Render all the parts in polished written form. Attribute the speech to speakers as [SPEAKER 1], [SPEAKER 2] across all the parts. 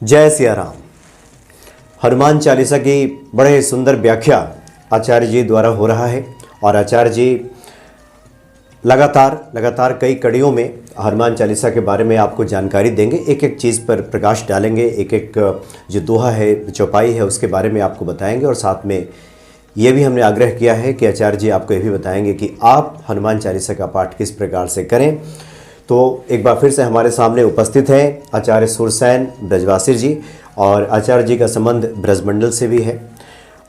[SPEAKER 1] जय सिया राम। हनुमान चालीसा की बड़े सुंदर व्याख्या आचार्य जी द्वारा हो रहा है और आचार्य जी लगातार कई कड़ियों में हनुमान चालीसा के बारे में आपको जानकारी देंगे, एक एक चीज़ पर प्रकाश डालेंगे, एक एक जो दोहा है, चौपाई है, उसके बारे में आपको बताएंगे। और साथ में ये भी हमने आग्रह किया है कि आचार्य जी आपको ये भी बताएंगे कि आप हनुमान चालीसा का पाठ किस प्रकार से करें। तो एक बार फिर से हमारे सामने उपस्थित हैं आचार्य सुरसेन ब्रजवासी जी, और आचार्य जी का संबंध ब्रजमंडल से भी है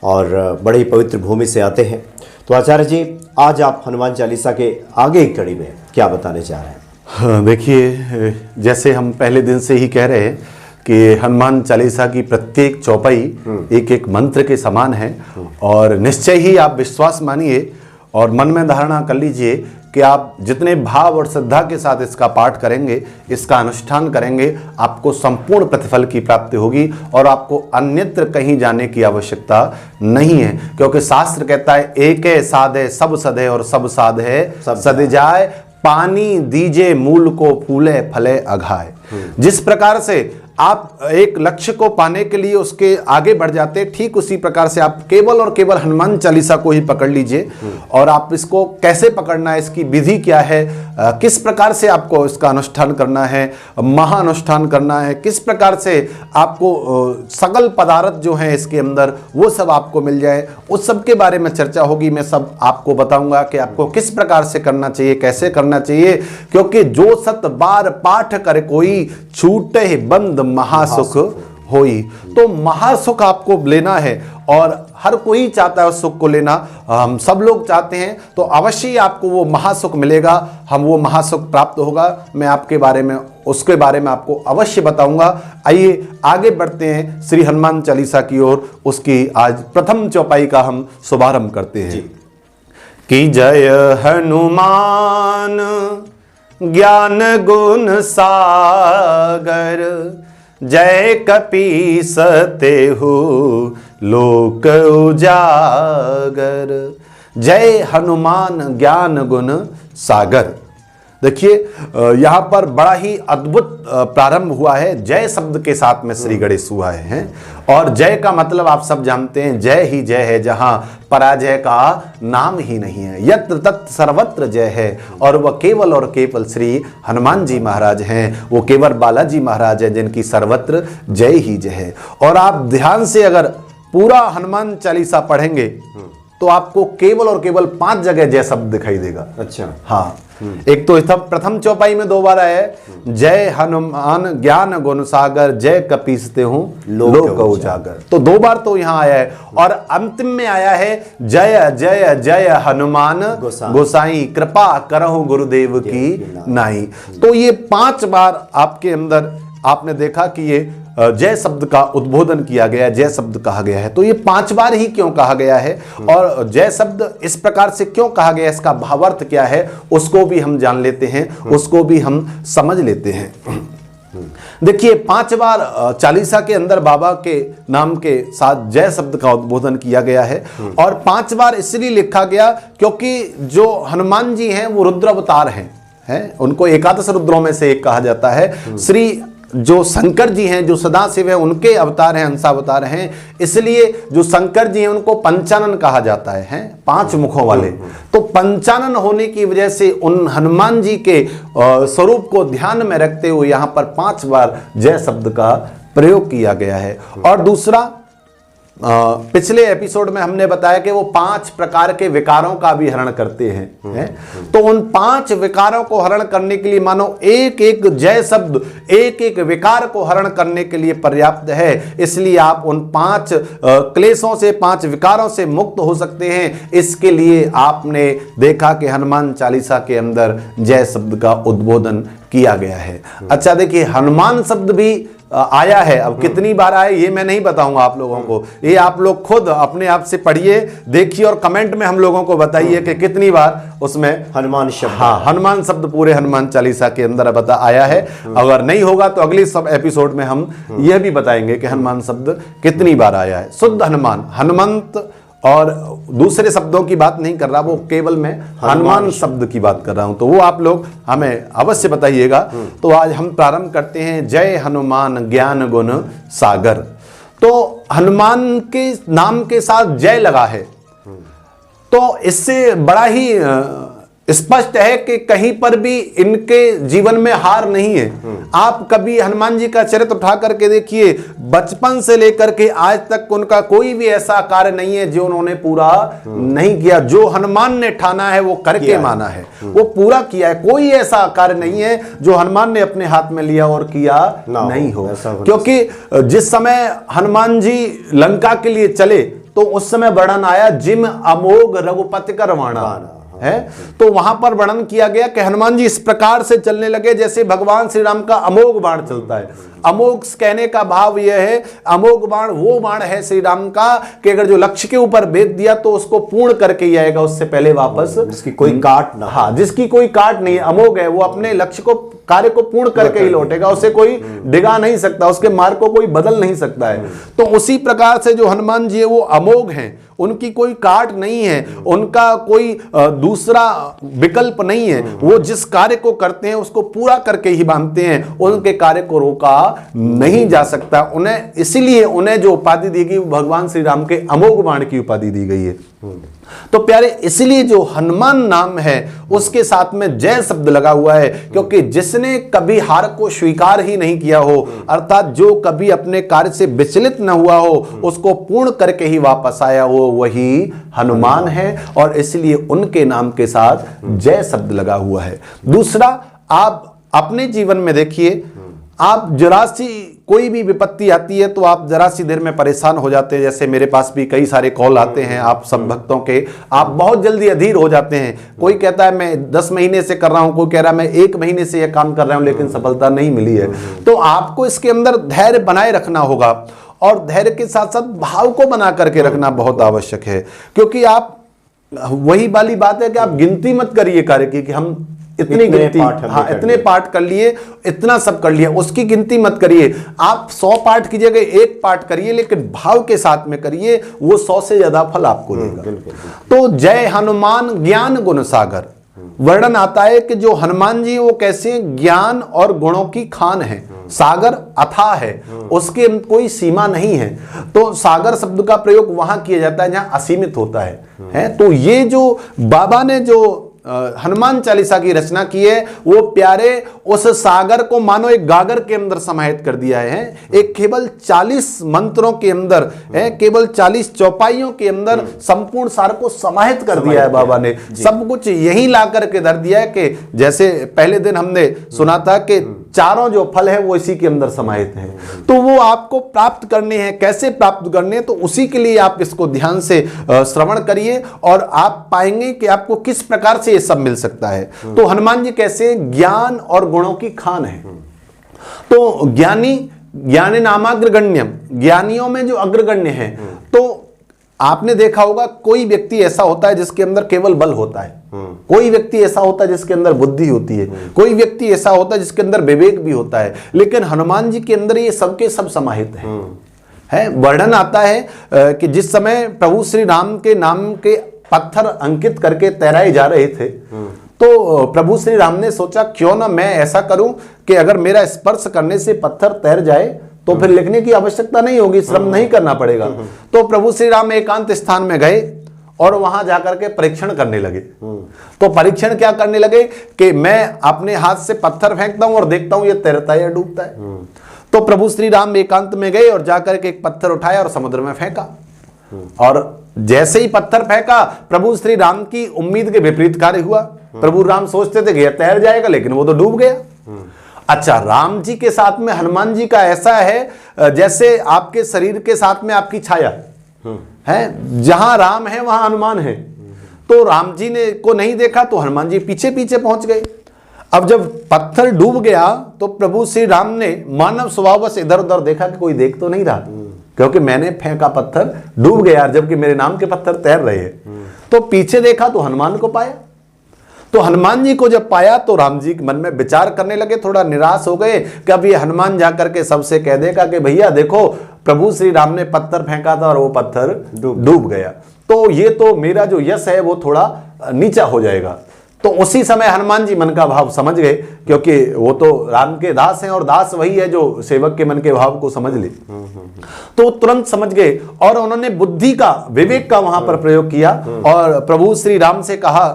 [SPEAKER 1] और बड़ी पवित्र भूमि से आते हैं। तो आचार्य जी, आज आप हनुमान चालीसा के आगे की कड़ी में क्या बताने चाह रहे हैं?
[SPEAKER 2] हाँ, देखिए, जैसे हम पहले दिन से ही कह रहे हैं कि हनुमान चालीसा की प्रत्येक चौपाई एक एक मंत्र के समान है और निश्चय ही आप विश्वास मानिए और मन में धारणा कर लीजिए कि आप जितने भाव और श्रद्धा के साथ इसका पाठ करेंगे, इसका अनुष्ठान करेंगे, आपको संपूर्ण प्रतिफल की प्राप्ति होगी और आपको अन्यत्र कहीं जाने की आवश्यकता नहीं है। क्योंकि शास्त्र कहता है एक साध है सब सद है और सब साध है सद जाए, पानी दीजे मूल को फूले फले अघाए। जिस प्रकार से आप एक लक्ष्य को पाने के लिए उसके आगे बढ़ जाते हैं, ठीक उसी प्रकार से आप केवल और केवल हनुमान चालीसा को ही पकड़ लीजिए। और आप इसको कैसे पकड़ना है, इसकी विधि क्या है, किस प्रकार से आपको इसका अनुष्ठान करना है, महाअनुष्ठान करना है, किस प्रकार से आपको सकल पदार्थ जो है इसके अंदर वो सब आपको मिल जाए, उस सब के बारे में चर्चा होगी। मैं सब आपको बताऊंगा कि आपको किस प्रकार से करना चाहिए, कैसे करना चाहिए। क्योंकि जो सत बार पाठ करे कोई, छूटे बंद महासुख होई। तो महासुख आपको लेना है और हर कोई चाहता है उस सुख को लेना, हम सब लोग चाहते हैं। तो अवश्य ही आपको वो महासुख मिलेगा, हम वो महासुख प्राप्त होगा। मैं आपके बारे में उसके बारे में आपको अवश्य बताऊंगा। आइए आगे बढ़ते हैं श्री हनुमान चालीसा की ओर। उसकी आज प्रथम चौपाई का हम शुभारंभ करते हैं कि जय हनुमान ज्ञान गुण सागर, जय कपीस तेहु लोक उजागर। जय हनुमान ज्ञान गुण सागर। देखिए, यहाँ पर बड़ा ही अद्भुत प्रारंभ हुआ है। जय शब्द के साथ में श्री गणेश हुआ है और जय का मतलब आप सब जानते हैं, जय ही जय है, जहाँ पराजय का नाम ही नहीं है। यत्र तत् सर्वत्र जय है और वह केवल और केवल श्री हनुमान जी महाराज हैं। वो केवल बालाजी महाराज हैं जिनकी सर्वत्र जय ही जय है। और आप ध्यान से अगर पूरा हनुमान चालीसा पढ़ेंगे तो आपको केवल और केवल 5 जगह जय शब्द दिखाई देगा।
[SPEAKER 1] अच्छा,
[SPEAKER 2] हाँ। एक तो प्रथम चौपाई में 2 बार आया है, जय हनुमान ज्ञान गुण सागर, जय कपीसते हूं लोक उजागर। तो 2 बार तो यहां आया है और अंतिम में आया है जय जय जय हनुमान गोसाई, कृपा करहु गुरुदेव की नाई। तो ये 5 बार आपके अंदर आपने देखा कि ये जय शब्द का उद्बोधन किया गया, जय शब्द कहा गया है। तो ये 5 बार ही क्यों कहा गया है और जय शब्द इस प्रकार से क्यों कहा गया, इसका भावार्थ क्या है, उसको भी हम जान लेते हैं, उसको भी हम समझ लेते हैं। देखिए, 5 बार चालीसा के अंदर बाबा के नाम के साथ जय शब्द का उद्बोधन किया गया है और 5 बार इसलिए लिखा गया क्योंकि जो हनुमान जी हैं वो रुद्र अवतार हैं, उनको एकादश रुद्रों में से एक कहा जाता है। श्री जो शंकर जी हैं, जो सदाशिव है, उनके अवतार हैं, हंसावतार हैं। इसलिए जो शंकर जी हैं उनको पंचानन कहा जाता है, 5 मुखों वाले। तो पंचानन होने की वजह से उन हनुमान जी के स्वरूप को ध्यान में रखते हुए यहाँ पर 5 बार जय शब्द का प्रयोग किया गया है। और दूसरा, पिछले एपिसोड में हमने बताया कि वो 5 प्रकार के विकारों का भी हरण करते हैं, तो उन 5 विकारों को हरण करने के लिए मानो एक एक जय शब्द एक एक विकार को हरण करने के लिए पर्याप्त है। इसलिए आप उन 5 क्लेशों से, 5 विकारों से मुक्त हो सकते हैं। इसके लिए आपने देखा कि हनुमान चालीसा के अंदर जय शब्द का उद्बोधन किया गया है। अच्छा, देखिए, हनुमान शब्द भी आया है। अब कितनी बार आया ये मैं नहीं बताऊंगा आप लोगों को, ये आप लोग खुद अपने आप से पढ़िए, देखिए और कमेंट में हम लोगों को बताइए कि कितनी बार उसमें
[SPEAKER 1] हनुमान शब्द,
[SPEAKER 2] हाँ, हनुमान शब्द पूरे हनुमान चालीसा के अंदर आया है। अगर नहीं होगा तो अगली सब एपिसोड में हम यह भी बताएंगे कि हनुमान शब्द कितनी बार आया है। शुद्ध हनुमान, हनुमंत और दूसरे शब्दों की बात नहीं कर रहा, वो केवल मैं हनुमान शब्द की बात कर रहा हूं, तो वो आप लोग हमें अवश्य बताइएगा। तो आज हम प्रारंभ करते हैं जय हनुमान ज्ञान गुण सागर। तो हनुमान के नाम के साथ जय लगा है, तो इससे बड़ा ही स्पष्ट है कि कहीं पर भी इनके जीवन में हार नहीं है। आप कभी हनुमान जी का चरित्र उठा करके देखिए, बचपन से लेकर के आज तक उनका कोई भी ऐसा कार्य नहीं है जो उन्होंने पूरा नहीं किया। जो हनुमान ने ठाना है वो करके माना है, वो पूरा किया है। कोई ऐसा कार्य नहीं है जो हनुमान ने अपने हाथ में लिया और किया नहीं हो। क्योंकि जिस समय हनुमान जी लंका के लिए चले तो उस समय वर्णन आया जिम अमोघ रघुपति का रवाना है। तो वहां पर वर्णन किया गया कि हनुमान जी इस प्रकार से चलने लगे जैसे भगवान श्री राम का अमोघ बाण चलता है। अमोघ कहने का भाव यह है, अमोघ बाण वो बाण है श्री राम का कि अगर जो लक्ष्य के ऊपर भेद दिया तो उसको पूर्ण करके ही आएगा, उससे पहले वापस
[SPEAKER 1] जिसकी कोई काट ना।
[SPEAKER 2] हाँ, जिसकी कोई काट नहीं है, अमोघ है, वो अपने लक्ष्य को कार्य को पूर्ण करके ही लौटेगा, उसे कोई डिगा नहीं सकता, उसके मार्ग को कोई बदल नहीं सकता है। तो उसी प्रकार से जो हनुमान जी है वो अमोघ हैं, उनकी कोई काट नहीं है, उनका कोई दूसरा विकल्प नहीं है। वो जिस कार्य को करते हैं उसको पूरा करके ही बांधते हैं, उनके कार्य को रोका नहीं जा सकता। उन्हें इसीलिए उन्हें जो उपाधि दी गई भगवान श्री राम के अमोघ बाण की उपाधि दी गई है। तो प्यारे, इसलिए जो हनुमान नाम है उसके साथ में जय शब्द लगा हुआ है, क्योंकि जिसने कभी हार को स्वीकार ही नहीं किया हो, अर्थात जो कभी अपने कार्य से विचलित न हुआ हो, उसको पूर्ण करके ही वापस आया हो, वही हनुमान है। और इसलिए उनके नाम के साथ जय शब्द लगा हुआ है। दूसरा, आप अपने जीवन में देखिए, आप जरा सी कोई भी विपत्ति आती है तो आप जरा सी देर में परेशान हो जाते हैं। जैसे मेरे पास भी कई सारे कॉल आते हैं आप सब भक्तों के, आप बहुत जल्दी अधीर हो जाते हैं। कोई कहता है मैं 10 महीने से कर रहा हूं, कोई कह रहा है मैं 1 महीने से यह काम कर रहा हूं लेकिन सफलता नहीं मिली है। तो आपको इसके अंदर धैर्य बनाए रखना होगा, और धैर्य के साथ साथ भाव को बना करके रखना बहुत आवश्यक है। क्योंकि आप, वही वाली बात है कि आप गिनती मत करिए कार्य की कि हम इतनी गिनती, हाँ इतने पाठ कर लिए, इतना सब कर लिया, उसकी गिनती मत करिए। आप 100 पाठ कीजिएगा, 1 पाठ करिए, लेकिन भाव के साथ में करिए, वो 100 से ज्यादा फल आपको देगा। तो जय हनुमान ज्ञान गुण सागर, वर्णन आता है कि जो हनुमान जी वो कैसे ज्ञान और गुणों की खान है। सागर अथाह है, उसके कोई सीमा नहीं है। तो सागर शब्द का प्रयोग वहां किया जाता है जहां असीमित होता है। तो ये जो बाबा ने जो हनुमान चालीसा की रचना की है, वो प्यारे उस सागर को मानो एक गागर के अंदर समाहित कर दिया है। एक केवल 40 मंत्रों के अंदर, केवल 40 चौपाइयों के अंदर संपूर्ण सार को समाहित कर दिया है बाबा ने। सब कुछ यही ला करके धर दिया है कि जैसे पहले दिन हमने सुना था कि चारों जो फल है वो इसी के अंदर समाहित हैं। तो वो आपको प्राप्त करने हैं, कैसे प्राप्त करने हैं, तो उसी के लिए आप इसको ध्यान से श्रवण करिए और आप पाएंगे कि आपको किस प्रकार से ये सब मिल सकता है। तो हनुमान जी कैसे ज्ञान और गुणों की खान है। तो ज्ञानी नामाग्रगण्यम, ज्ञानियों में जो अग्रगण्य है। तो आपने देखा होगा कोई व्यक्ति ऐसा होता है जिसके अंदर केवल बल होता है, कोई व्यक्ति ऐसा होता है जिसके अंदर बुद्धि होती है, कोई व्यक्ति ऐसा होता है जिसके अंदर विवेक भी होता है, लेकिन हनुमान जी के अंदर ये सबके सब समाहित है। वर्णन आता है कि जिस समय प्रभु श्री राम के नाम के पत्थर अंकित करके तैराए जा रहे थे, तो प्रभु श्री राम ने सोचा क्यों ना मैं ऐसा करूं कि अगर मेरा स्पर्श करने से पत्थर तैर जाए तो फिर लिखने की आवश्यकता नहीं होगी, श्रम नहीं करना पड़ेगा। तो प्रभु श्री राम एकांत स्थान में गए और वहां जाकर के परीक्षण करने लगे। तो परीक्षण क्या करने लगे कि मैं अपने हाथ से पत्थर फेंकता हूं और देखता हूं ये तैरता है या डूबता है। तो प्रभु श्री राम एकांत में गए और जाकर के एक पत्थर उठाया और समुद्र में फेंका, और जैसे ही पत्थर फेंका प्रभु श्री राम की उम्मीद के विपरीत कार्य हुआ। प्रभु राम सोचते थे कि यह तैर जाएगा, लेकिन वो तो डूब गया। अच्छा, राम जी के साथ में हनुमान जी का ऐसा है जैसे आपके शरीर के साथ में आपकी छाया है, जहां राम है वहां हनुमान है। तो राम जी ने को नहीं देखा तो हनुमान जी पीछे पीछे पहुंच गए। अब जब पत्थर डूब गया तो प्रभु श्री राम ने मानव स्वभाव से इधर उधर देखा कि कोई देख तो नहीं रहा, क्योंकि मैंने फेंका पत्थर डूब गया, जबकि मेरे नाम के पत्थर तैर रहे हैं। तो पीछे देखा तो हनुमान को पाया। तो हनुमान जी को जब पाया तो राम जी मन में विचार करने लगे, थोड़ा निराश हो गए कि अब ये हनुमान जाकर के सबसे कह देगा कि भैया देखो प्रभु श्री राम ने पत्थर फेंका था और वो पत्थर डूब गया, तो ये तो मेरा जो यश है वो थोड़ा नीचा हो जाएगा। तो उसी समय हनुमान जी मन का भाव समझ गए, क्योंकि वो तो राम के दास हैं और दास वही है जो सेवक के मन के भाव को समझ ले। तो तुरंत समझ गए और उन्होंने बुद्धि का, विवेक का वहां पर प्रयोग किया और प्रभु श्री राम से कहा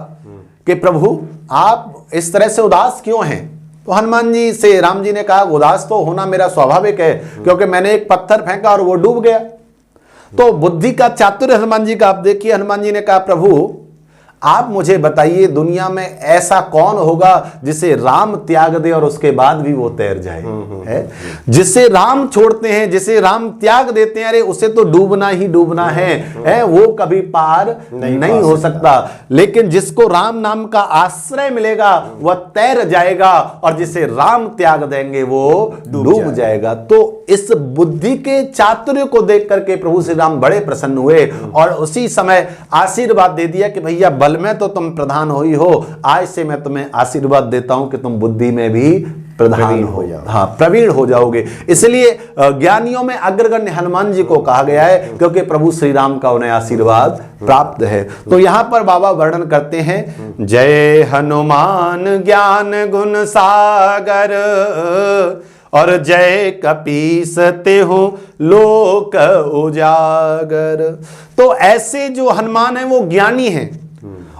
[SPEAKER 2] कि प्रभु आप इस तरह से उदास क्यों हैं? तो हनुमान जी से राम जी ने कहा उदास तो होना मेरा स्वाभाविक है, क्योंकि मैंने एक पत्थर फेंका और वो डूब गया। तो बुद्धि का चातुर्य हनुमान जी का आप देखिए। हनुमान जी ने कहा प्रभु आप मुझे बताइए दुनिया में ऐसा कौन होगा जिसे राम त्याग दे और उसके बाद भी वो तैर जाए? है जिसे राम छोड़ते हैं, जिसे राम त्याग देते हैं, अरे उसे तो डूबना ही डूबना है, वो कभी पार नहीं हो सकता। लेकिन जिसको राम नाम का आश्रय मिलेगा वह तैर जाएगा और जिसे राम त्याग देंगे वो डूब जाएगा। तो इस बुद्धि के चातुर्य को देख करके प्रभु श्री राम बड़े प्रसन्न हुए और उसी समय आशीर्वाद दे दिया कि भैया बल में तो तुम प्रधान हो ही हो, आज से मैं तुम्हें आशीर्वाद देता हूं कि तुम बुद्धि में भी प्रधान हो जाओ, हाँ प्रवीण हो जाओगे। इसलिए ज्ञानियों में अग्रगण्य हनुमान जी को कहा गया है, क्योंकि प्रभु श्री राम का उन्हें आशीर्वाद प्राप्त है। तो यहां पर बाबा वर्णन करते हैं, जय हनुमान ज्ञान गुण सागर और जय कपीस तेहु लोक उजागर। तो ऐसे जो हनुमान है वो ज्ञानी हैं,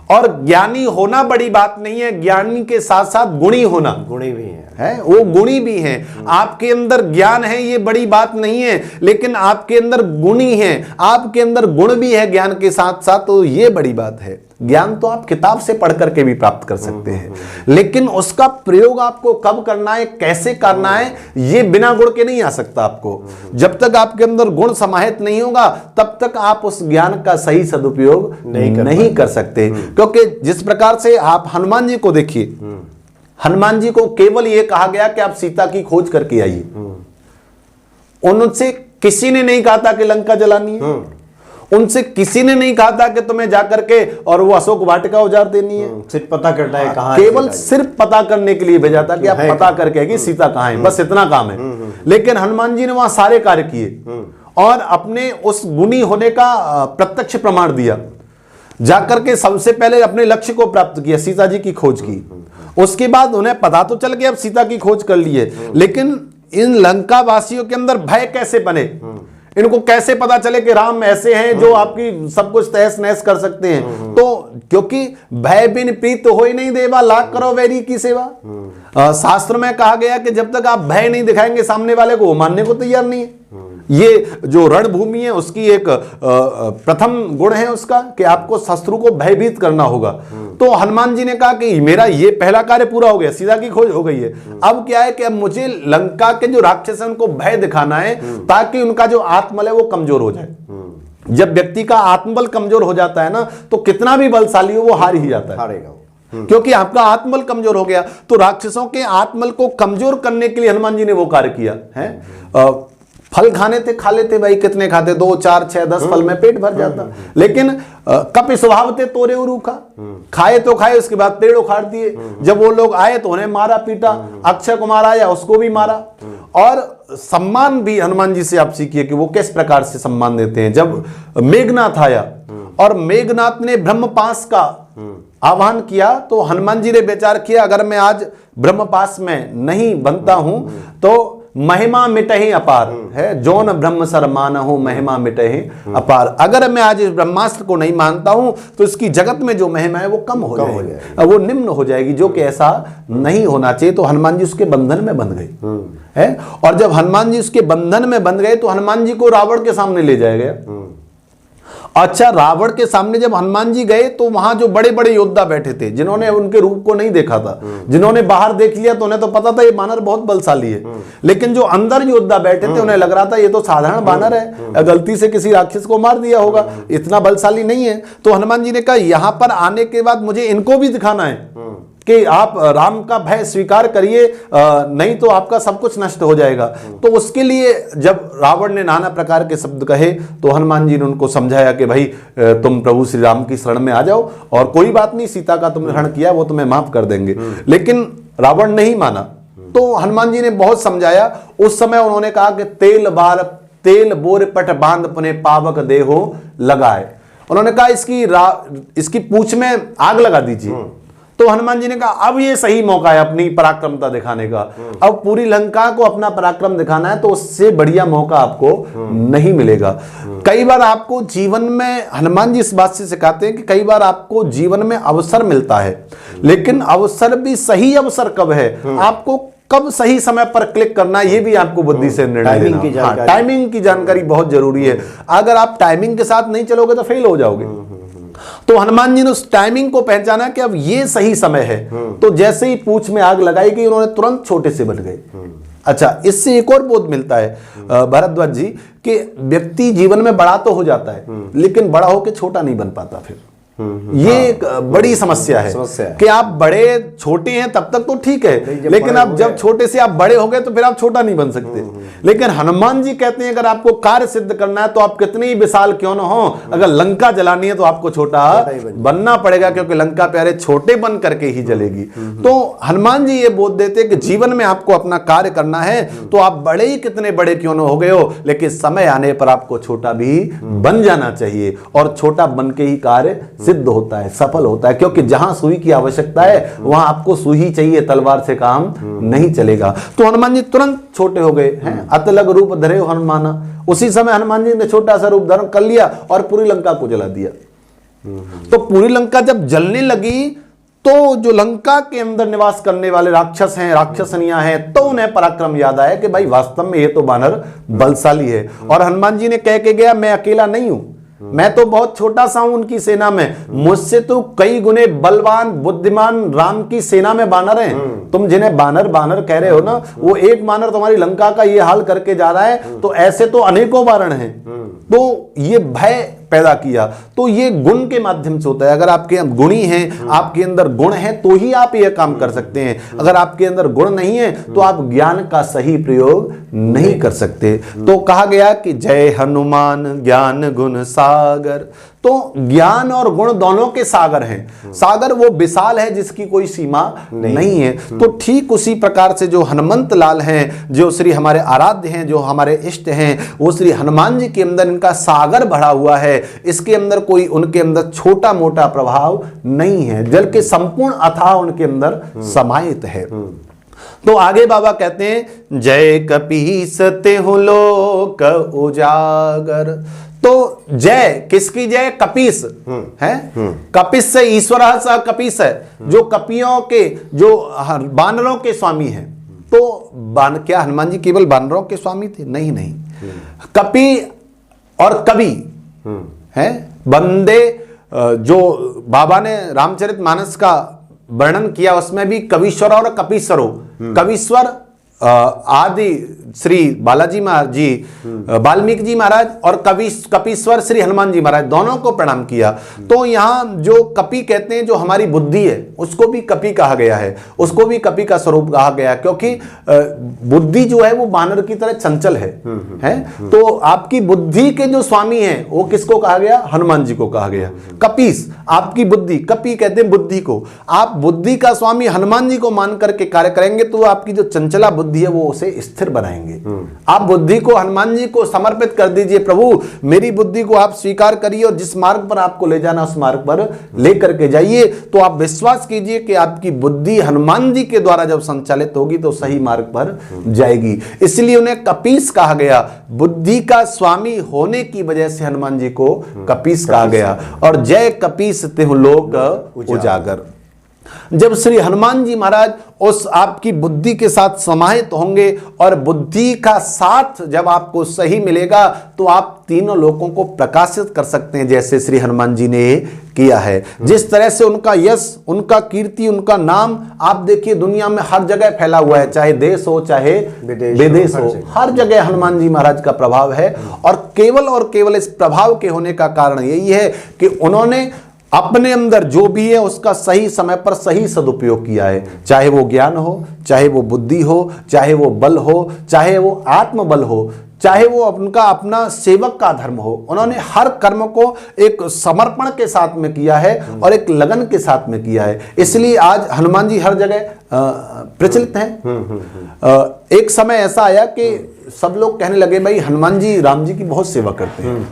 [SPEAKER 2] और ज्ञानी होना बड़ी बात नहीं है, ज्ञानी के साथ साथ गुणी होना, गुणी भी है वो गुणी भी हैं। आपके अंदर ज्ञान है ये बड़ी बात नहीं है, लेकिन आपके अंदर गुणी है, आपके अंदर गुण भी है ज्ञान के साथ साथ, तो ये बड़ी बात है। ज्ञान तो आप किताब से पढ़ करके भी प्राप्त कर सकते हैं, लेकिन उसका प्रयोग आपको कब करना है, कैसे करना है, ये बिना गुण के नहीं आ सकता आपको। जब तक आपके अंदर गुण समाहित नहीं होगा तब तक आप उस ज्ञान का सही सदुपयोग नहीं कर सकते। क्योंकि जिस प्रकार से आप हनुमान जी को देखिए, हनुमान जी को केवल यह कहा गया कि आप सीता की खोज करके आइए, उनसे किसी ने नहीं कहा था कि लंका जलानी है, उनसे किसी ने नहीं कहा था कि तुम्हें जाकर के और वो अशोक वाटिका उजाड़ देनी है,
[SPEAKER 1] सिर्फ पता करना है कहां,
[SPEAKER 2] केवल सिर्फ पता करने के लिए भेजा था कि आप पता करके कि सीता कहां है, बस इतना काम है। लेकिन हनुमान जी ने वहां सारे कार्य किए और अपने उस गुणी होने का प्रत्यक्ष प्रमाण दिया, जाकर के सबसे पहले अपने लक्ष्य को प्राप्त किया, सीता जी की खोज की। उसके बाद उन्हें पता तो चल गया अब सीता की खोज कर ली है, लेकिन इन लंका वासियों के अंदर भय कैसे बने, इनको कैसे पता चले कि राम ऐसे हैं जो आपकी सब कुछ तहस नहस कर सकते हैं? तो क्योंकि भय बिन प्रीत हो ही नहीं देवा, लाख करो वैरी की सेवा। शास्त्र में कहा गया कि जब तक आप भय नहीं दिखाएंगे सामने वाले को, वो मानने को तैयार नहीं है। ये जो रणभूमि है उसकी एक प्रथम गुण है उसका कि आपको शत्रु को भयभीत करना होगा। तो हनुमान जी ने कहा कि मेरा ये पहला कार्य पूरा हो गया, सीता की खोज हो गई है, अब क्या है कि अब मुझे लंका के जो राक्षस हैं उनको भय दिखाना है ताकि उनका जो आत्मबल है वो कमजोर हो जाए। जब व्यक्ति का आत्मबल कमजोर हो जाता है ना, तो कितना भी बलशाली हो वो हार ही जाता है, हारेगा क्योंकि आपका आत्मबल कमजोर हो गया। तो राक्षसों के आत्मबल को कमजोर करने के लिए हनुमान जी ने वो कार्य किया है। फल खाने थे, खा लेते भाई, कितने खाते, 2 4 6 10 फल में पेट भर जाता, लेकिन कपि स्वभाव थे तोरे उरूखा, खाए तो खाए, उसके बाद पेड़ उखाड़ दिए। जब वो लोग आए तो उन्हें मारा पीटा, अक्षय कुमार आया उसको भी मारा। और सम्मान भी हनुमान जी से आप सीखिए कि वो किस प्रकार से सम्मान देते हैं। जब मेघनाथ आया और मेघनाथ ने ब्रह्मपाश का आह्वान किया तो हनुमान जी ने विचार किया अगर मैं आज ब्रह्मपाश में नहीं बनता हूं तो महिमा मिटहि अपार है, जौन ब्रह्म सर मानहु महिमा मिटहि अपार। अगर मैं आज इस ब्रह्मास्त्र को नहीं मानता हूं तो इसकी जगत में जो महिमा है वो कम हो जाएगी, वो निम्न हो जाएगी, जो कि ऐसा नहीं होना चाहिए। तो हनुमान जी उसके बंधन में बंध गए है। और जब हनुमान जी उसके बंधन में बंध गए तो हनुमान जी को रावण के सामने ले जाया गया। अच्छा, रावण के सामने जब हनुमान जी गए तो वहां जो बड़े बड़े योद्धा बैठे थे, जिन्होंने उनके रूप को नहीं देखा था, जिन्होंने बाहर देख लिया तो उन्हें तो पता था ये बानर बहुत बलशाली है, लेकिन जो अंदर योद्धा बैठे थे उन्हें लग रहा था ये तो साधारण बानर है, गलती से किसी राक्षस को मार दिया होगा, इतना बलशाली नहीं है। तो हनुमान जी ने कहा यहां पर आने के बाद मुझे इनको भी दिखाना है कि आप राम का भय स्वीकार करिए, नहीं तो आपका सब कुछ नष्ट हो जाएगा। तो उसके लिए जब रावण ने नाना प्रकार के शब्द कहे तो हनुमान जी ने उनको समझाया कि भाई तुम प्रभु श्री राम की शरण में आ जाओ और कोई बात नहीं, सीता का तुमने हरण किया वो तुम्हें माफ कर देंगे। लेकिन रावण नहीं माना। तो हनुमान जी ने बहुत समझाया। उस समय उन्होंने कहा कि तेल बार तेल बोर पट बांध पुने पावक देहो लगाए। उन्होंने कहा इसकी पूंछ में आग लगा दीजिए। तो हनुमान जी ने कहा अब ये सही मौका है अपनी पराक्रमता दिखाने का। अब पूरी लंका को अपना पराक्रम दिखाना है, तो उससे बढ़िया मौका आपको नहीं मिलेगा। कई बार आपको जीवन में, हनुमान जी इस बात से सिखाते हैं कि कई बार आपको जीवन में अवसर मिलता है, लेकिन अवसर भी सही अवसर कब है, आपको कब सही समय पर क्लिक करना है, ये भी आपको बुद्धि से निर्णय लेना है। टाइमिंग की जानकारी बहुत जरूरी है। अगर आप टाइमिंग के साथ नहीं चलोगे तो फेल हो जाओगे। तो हनुमान जी ने उस टाइमिंग को पहचाना कि अब ये सही समय है। तो जैसे ही पूंछ में आग लगाई गई, उन्होंने तुरंत छोटे से बन गए। अच्छा, इससे एक और बोध मिलता है भारद्वाज जी कि व्यक्ति जीवन में बड़ा तो हो जाता है, लेकिन बड़ा होकर छोटा नहीं बन पाता। फिर ये एक बड़ी समस्या है कि आप बड़े छोटे हैं तब तक तो ठीक है, लेकिन अब जब छोटे से आप बड़े हो गए तो फिर आप छोटा नहीं बन सकते। लेकिन हनुमान जी कहते हैं अगर आपको कार्य सिद्ध करना है तो आप कितने ही विशाल क्यों ना हो, अगर लंका जलानी है तो आपको छोटा बनना पड़ेगा, क्योंकि लंका प्यारे छोटे बन करके ही जलेगी। तो हनुमान जी ये बोध देते हैं कि जीवन में आपको अपना कार्य करना है तो आप बड़े ही कितने बड़े क्यों ना हो गए हो, लेकिन समय आने पर आपको छोटा भी बन जाना चाहिए, और छोटा बन के ही कार्य सिद्ध होता है, सफल होता है। क्योंकि जहां सुई की आवश्यकता है वहां आपको सुई चाहिए, तलवार से काम नहीं चलेगा। तो हनुमान जी तुरंत छोटे हो गए हैं। अतलग रूप धरे हनुमाना, उसी समय हनुमान जी ने छोटा सा रूप धारण कर लिया और पूरी लंका को जला दिया। तो पूरी लंका जब जलने लगी तो जो लंका के अंदर निवास करने वाले राक्षस हैं, राक्षसनियां हैं, तो उन्हें पराक्रम याद आया कि भाई वास्तव में ये तो बानर बलशाली है। और हनुमान जी ने कह के गया मैं अकेला नहीं हूं, मैं तो बहुत छोटा सा हूं उनकी सेना में, मुझसे तो कई गुने बलवान बुद्धिमान राम की सेना में बानर हैं। तुम जिन्हें बानर बानर कह रहे हो ना, वो एक बानर तुम्हारी लंका का ये हाल करके जा रहा है, तो ऐसे तो अनेकों बानर हैं। तो ये भय पैदा किया, तो ये गुण के माध्यम से होता है। अगर आपके गुणी हैं, आपके अंदर गुण है, तो ही आप ये काम कर सकते हैं। अगर आपके अंदर गुण नहीं है तो आप ज्ञान का सही प्रयोग नहीं कर सकते। तो कहा गया कि जय हनुमान ज्ञान गुण सागर। तो ज्ञान और गुण दोनों के सागर हैं। सागर वो विशाल है जिसकी कोई सीमा नहीं है। तो ठीक उसी प्रकार से जो हनुमंत लाल हैं, जो श्री हमारे आराध्य हैं, जो हमारे इष्ट हैं, वो श्री हनुमान जी के अंदर इनका सागर भरा हुआ है। इसके अंदर कोई उनके अंदर छोटा मोटा प्रभाव नहीं है, जल के संपूर्ण अथाह उनके अंदर समाहित है। तो आगे बाबा कहते हैं जय कपीस तेहु लोक उजागर। तो जय किसकी जय? कपीस है। कपीस से ईश्वर स कपीस है, जो कपियों के, जो बानरों के स्वामी हैं। तो क्या हनुमान जी केवल बानरों के स्वामी थे? नहीं नहीं, कपि और कवि है। बंदे जो बाबा ने रामचरितमानस का वर्णन किया उसमें भी कवीश्वर और कपीश्वरो, कवीश्वर आदि श्री बालाजी महाराज जी, वाल्मीकि जी महाराज, और कपीश्वर श्री हनुमान जी महाराज, दोनों को प्रणाम किया। तो यहाँ जो कपि कहते हैं, जो हमारी बुद्धि है, उसको भी कपि कहा गया है, उसको भी कपि का स्वरूप कहा गया है, क्योंकि बुद्धि जो है वो बानर की तरह चंचल है। तो आपकी बुद्धि के जो स्वामी हैं वो किसको कहा गया? हनुमान जी को कहा गया। कपीस आपकी बुद्धि, कपि कहते हैं बुद्धि को। आप बुद्धि का स्वामी हनुमान जी को मान करके कार्य करेंगे तो आपकी जो चंचला बुद्धि है वो उसे स्थिर बनाएंगे। आप बुद्धि को हनुमान जी को समर्पित कर दीजिए, प्रभु मेरी बुद्धि को आप स्वीकार करिए और जिस मार्ग पर आपको ले जाना उस मार्ग पर लेकर के जाइए। तो आप विश्वास कीजिए कि आपकी बुद्धि हनुमान जी के द्वारा जब संचालित होगी तो सही मार्ग पर जाएगी। इसलिए उन्हें कपीस कहा गया। बुद्धि का स्वामी होने की वजह से हनुमान जी को कपीस कहा गया। और जय कपीस तेहु लोक उजागर। जब श्री हनुमान जी महाराज उस आपकी बुद्धि के साथ समाहित होंगे और बुद्धि का साथ जब आपको सही मिलेगा तो आप तीनों लोगों को प्रकाशित कर सकते हैं, जैसे श्री हनुमान जी ने किया है। जिस तरह से उनका यश, उनका कीर्ति, उनका नाम आप देखिए दुनिया में हर जगह फैला हुआ है, चाहे देश हो चाहे विदेश हो, हर जगह हनुमान जी महाराज का प्रभाव है। और केवल इस प्रभाव के होने का कारण यही है कि उन्होंने अपने अंदर जो भी है उसका सही समय पर सही सदुपयोग किया है। चाहे वो ज्ञान हो, चाहे वो बुद्धि हो, चाहे वो बल हो, चाहे वो आत्मबल हो, चाहे वो उनका अपना सेवक का धर्म हो, उन्होंने हर कर्म को एक समर्पण के साथ में किया है और एक लगन के साथ में किया है। इसलिए आज हनुमान जी हर जगह प्रचलित हैं। एक समय ऐसा आया कि सब लोग कहने लगे भाई हनुमान जी राम जी की बहुत सेवा करते हैं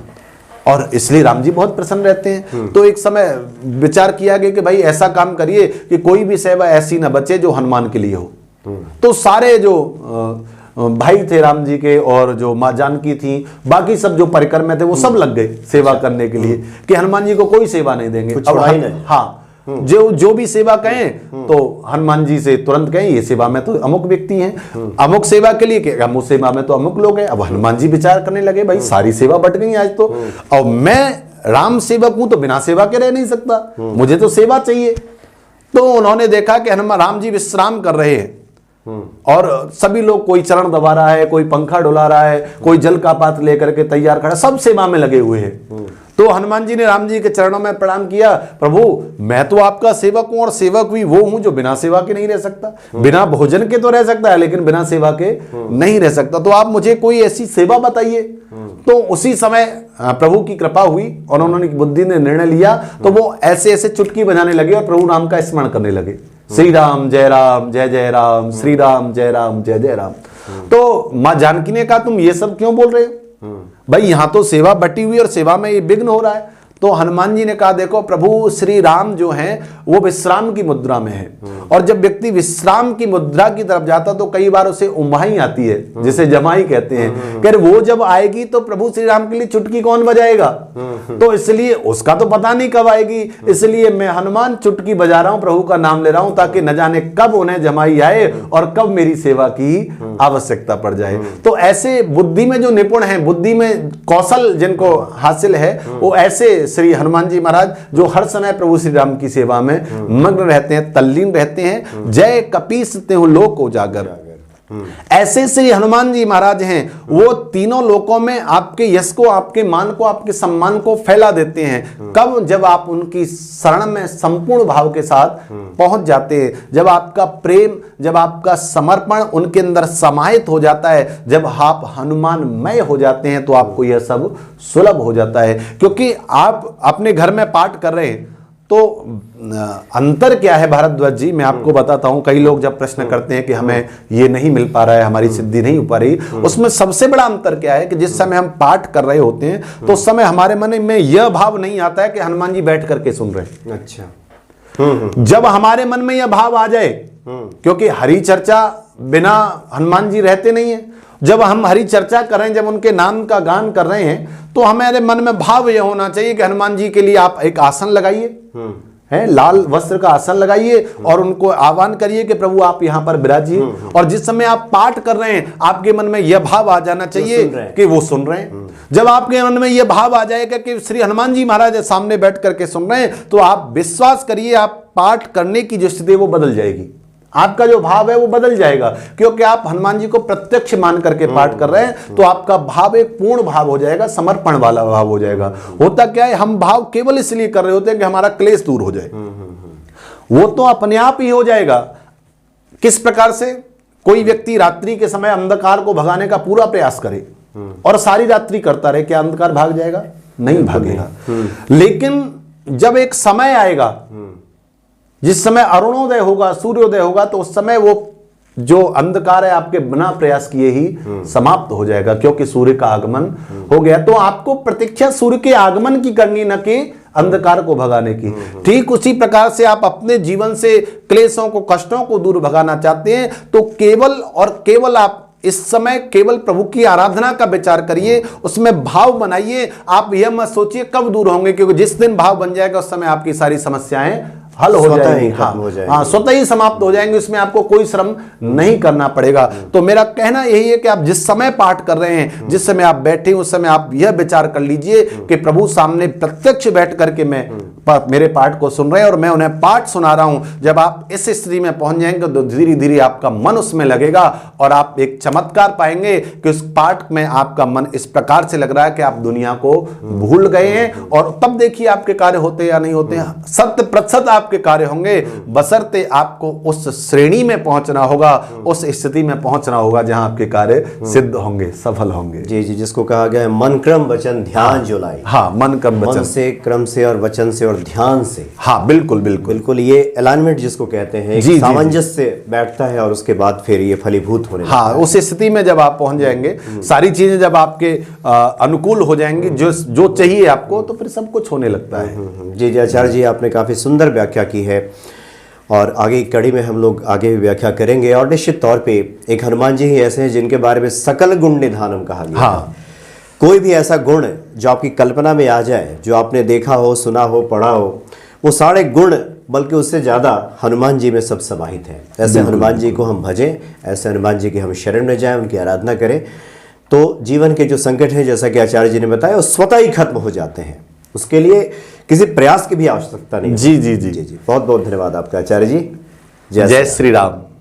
[SPEAKER 2] और इसलिए राम जी बहुत प्रसन्न रहते हैं। तो एक समय विचार किया गया कि भाई ऐसा काम करिए कि कोई भी सेवा ऐसी ना बचे जो हनुमान के लिए हो। तो सारे जो भाई थे राम जी के और जो माँ जानकी थी, बाकी सब जो परिकर में थे वो सब लग गए सेवा करने के लिए कि हनुमान जी को कोई सेवा नहीं देंगे। अब हाँ, जो भी सेवा कहें तो हनुमान जी से तुरंत कहें ये सेवा में तो अमुक व्यक्ति हैं, अमुक सेवा के लिए कि अमुक सेवा में तो अमुक लोग हैं। अब हनुमान जी विचार करने लगे भाई सारी सेवा बट गई आज तो, और मैं राम सेवक हूं तो बिना सेवा के रह नहीं सकता, मुझे तो सेवा चाहिए। तो उन्होंने देखा कि हनुमान राम जी विश्राम कर रहे हैं और सभी लोग, कोई चरण दबा रहा है, कोई पंखा डुला रहा है, कोई जल का पात्र लेकर के तैयार खड़ा, सब सेवा में लगे हुए हैं। तो हनुमान जी ने राम जी के चरणों में प्रणाम किया, प्रभु मैं तो आपका सेवक हूं और सेवक भी वो हूं जो बिना सेवा के नहीं रह सकता, बिना भोजन के तो रह सकता है लेकिन बिना सेवा के नहीं रह सकता, तो आप मुझे कोई ऐसी सेवा बताइए। तो उसी समय प्रभु की कृपा हुई और उन्होंने बुद्धि ने निर्णय लिया, तो वो ऐसे ऐसे चुटकी बजाने लगे और प्रभु नाम का स्मरण करने लगे, श्री राम जय जय राम, श्री राम जय जय राम। तो माँ जानकी ने कहा तुम ये सब क्यों बोल रहे हो भाई, यहां तो सेवा बटी हुई और सेवा में ये विघ्न हो रहा है। तो हनुमान जी ने कहा देखो प्रभु श्री राम जो हैं वो विश्राम की मुद्रा में है, और जब व्यक्ति विश्राम की मुद्रा की तरफ जाता तो कई बार उसे उम्हाई आती है, जिसे जमाई कहते हैं, कि वो जब आएगी तो प्रभु श्री राम के लिए चुटकी कौन बजाएगा, तो इसलिए उसका तो पता नहीं कब आएगी, इसलिए मैं हनुमान चुटकी बजा रहा हूं, प्रभु का नाम ले रहा हूं, ताकि न जाने कब उन्हें जमाई आए और कब मेरी सेवा की आवश्यकता पड़ जाए। तो ऐसे बुद्धि में जो निपुण है, बुद्धि में कौशल जिनको हासिल है, वो ऐसे श्री हनुमान जी महाराज जो हर समय प्रभु श्री राम की सेवा में मग्न रहते हैं, तल्लीन रहते हैं। जय कपीस तेहु लोक उजागर, ऐसे श्री हनुमान जी महाराज हैं, वो तीनों लोकों में आपके यश को, आपके मान को, आपके सम्मान को फैला देते हैं। कब, जब आप उनकी शरण में संपूर्ण भाव के साथ पहुंच जाते हैं, जब आपका प्रेम, जब आपका समर्पण उनके अंदर समाहित हो जाता है, जब आप हनुमानमय हो जाते हैं, तो आपको यह सब सुलभ हो जाता है। क्योंकि आप अपने घर में पाठ कर रहे हैं तो अंतर क्या है भारद्वाज जी, मैं आपको बताता हूं। कई लोग जब प्रश्न करते हैं कि हमें ये नहीं मिल पा रहा है, हमारी सिद्धि नहीं हो पा रही, उसमें सबसे बड़ा अंतर क्या है कि जिस समय हम पाठ कर रहे होते हैं तो उस समय हमारे मन में यह भाव नहीं आता है कि हनुमान जी बैठ करके सुन रहे हैं। अच्छा, जब हमारे मन में यह भाव आ जाए, क्योंकि हरि चर्चा बिना हनुमान जी रहते नहीं है, जब हम हरि चर्चा कर रहे हैं, जब उनके नाम का गान कर रहे हैं, तो हमारे मन में भाव यह होना चाहिए कि हनुमान जी के लिए आप एक आसन लगाइए, है लाल वस्त्र का आसन लगाइए और उनको आह्वान करिए कि प्रभु आप यहां पर विराजिए। और जिस समय आप पाठ कर रहे हैं, आपके मन में यह भाव आ जाना चाहिए कि वो सुन रहे हैं। जब आपके मन में यह भाव आ जाएगा कि श्री हनुमान जी महाराज सामने बैठ करके सुन रहे हैं, तो आप विश्वास करिए, आप पाठ करने की जो स्थिति वो बदल जाएगी, आपका जो भाव है वो बदल जाएगा। क्योंकि आप हनुमान जी को प्रत्यक्ष मान करके पाठ कर रहे हैं, तो आपका भाव एक पूर्ण भाव हो जाएगा, समर्पण वाला भाव हो जाएगा। होता क्या है, हम भाव केवल इसलिए कर रहे होते हैं कि हमारा क्लेश दूर हो जाए, वो तो अपने आप ही हो जाएगा। किस प्रकार से कोई व्यक्ति रात्रि के समय अंधकार को भगाने का पूरा प्रयास करे और सारी रात्रि करता रहे, क्या अंधकार भाग जाएगा? नहीं भागेगा। लेकिन जब एक समय आएगा जिस समय अरुणोदय होगा, सूर्योदय होगा, तो उस समय वो जो अंधकार है आपके बिना प्रयास किए ही समाप्त हो जाएगा, क्योंकि सूर्य का आगमन हो गया। तो आपको प्रतीक्षा सूर्य के आगमन की करनी, न कि अंधकार को भगाने की। ठीक उसी प्रकार से आप अपने जीवन से क्लेशों को, कष्टों को दूर भगाना चाहते हैं, तो केवल और केवल आप इस समय केवल प्रभु की आराधना का विचार करिए, उसमें भाव बनाइए। आप यह मत सोचिए कब दूर होंगे, क्योंकि जिस दिन भाव बन जाएगा उस समय आपकी सारी समस्याएं हल हो जाएंगी। हाँ, स्वतः ही समाप्त हो जाएंगे, उसमें आपको कोई श्रम नहीं करना पड़ेगा। तो मेरा कहना यही है कि आप जिस समय पाठ कर रहे हैं, जिस समय आप बैठे उस समय आप यह विचार कर लीजिए कि प्रभु सामने प्रत्यक्ष बैठ करके मेरे पाठ को सुन रहे हैं और मैं उन्हें पाठ सुना रहा हूं। जब आप इस स्थिति में पहुंच जाएंगे तो धीरे धीरे आपका मन उसमें लगेगा और आप एक चमत्कार पाएंगे कि उस पाठ में आपका मन इस प्रकार से लग रहा है कि आप दुनिया को भूल गए हैं। और तब देखिए आपके कार्य होते या नहीं होते हैं। 100% आपके कार्य होंगे, बशर्ते आपको उस श्रेणी में पहुंचना होगा, उस स्थिति में पहुंचना होगा जहां आपके कार्य सिद्ध होंगे, सफल होंगे।
[SPEAKER 1] जी जी, जिसको कहा गया है मन क्रम वचन ध्यान जो लाई।
[SPEAKER 2] हाँ, मन क्रम
[SPEAKER 1] मन
[SPEAKER 2] वचन
[SPEAKER 1] से, क्रम से और वचन से और ध्यान से।
[SPEAKER 2] हाँ, बिल्कुल बिल्कुल
[SPEAKER 1] बिल्कुल, ये अलाइनमेंट जिसको कहते हैं,
[SPEAKER 2] जी, जी,
[SPEAKER 1] सामंजस्य से बैठता है और उसके बाद फिर ये फलीभूत होने लगता
[SPEAKER 2] हाँ, उस स्थिति में जब आप पहुंच जाएंगे, सारी चीजें जब आपके अनुकूल हो जाएंगी, जो चाहिए आपको, तो फिर सब कुछ होने लगता है।
[SPEAKER 1] जी जी आचार्य जी, आपने काफ़ी सुंदर व्याख्या की है और आगे की कड़ी में हम लोग आगे भी व्याख्या करेंगे। और निश्चित तौर पे एक हनुमान जी ही ऐसे हैं जिनके बारे में सकल गुण निधानम कहा गया
[SPEAKER 2] हाँ।
[SPEAKER 1] है। कोई भी ऐसा गुण जो आपकी कल्पना में आ जाए, जो आपने देखा हो, सुना हो, पढ़ा हो, वो सारे गुण बल्कि उससे ज़्यादा हनुमान जी में सब समाहित हैं। ऐसे हनुमान जी को हम भजें, ऐसे हनुमान जी की हम शरण में जाएं, उनकी आराधना करें, तो जीवन के जो संकट हैं, जैसा कि आचार्य जी ने बताया, वो स्वतः ही खत्म हो जाते हैं। उसके लिए किसी प्रयास की भी आवश्यकता नहीं।
[SPEAKER 2] जी जी जी
[SPEAKER 1] जी जी, बहुत बहुत धन्यवाद आपका आचार्य जी।
[SPEAKER 2] जय श्री राम।